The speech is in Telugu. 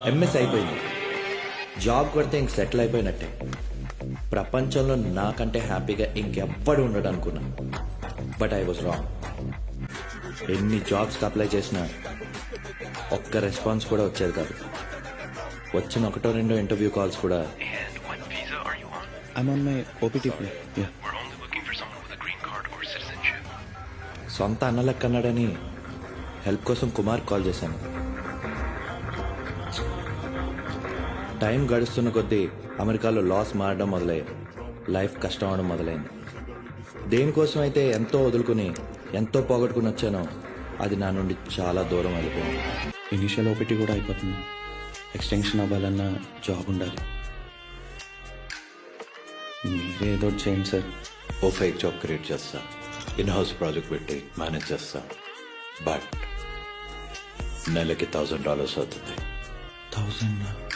ఎంఎస్ అయిపోయింది, జాబ్ కొడితే ఇంక సెటిల్ అయిపోయినట్టే. ప్రపంచంలో నాకంటే హ్యాపీగా ఇంకెవ్వడు ఉండడు అనుకున్నా. But I was wrong. ఎన్ని జాబ్స్కి అప్లై చేసినా ఒక్క రెస్పాన్స్ కూడా వచ్చేది కాదు. వచ్చిన ఒకటో రెండో ఇంటర్వ్యూ కాల్స్ కూడా And what visa are you on? I'm on my OPT play. Yeah. We're only looking for someone with a green card or citizenship. సొంత అన్నలెక్కన్నాడని హెల్ప్ కోసం కుమార్ కాల్ చేశాను. టైం గడుస్తున్న కొద్దీ అమెరికాలో లాస్ మారడం మొదలయ్యాయి, లైఫ్ కష్టం అవడం మొదలైంది. దేనికోసం అయితే ఎంతో వదులుకుని ఎంతో పోగొట్టుకుని వచ్చానో అది నా నుండి చాలా దూరం వెళ్ళిపోయింది. ఇనిషియల్ ఓపీటీ కూడా అయిపోతుంది. ఎక్స్టెన్షన్ అవ్వాలన్నా జాబ్ ఉండాలి. మీరే ఏదో ఒకటి చేయండి సార్. ఓ ఫేక్ జాబ్ క్రియేట్ చేస్తా, ఇన్ హౌస్ ప్రాజెక్ట్ పెట్టి మేనేజ్ చేస్తా. బట్ నెలకి $1,000 అవుతుంది. 1000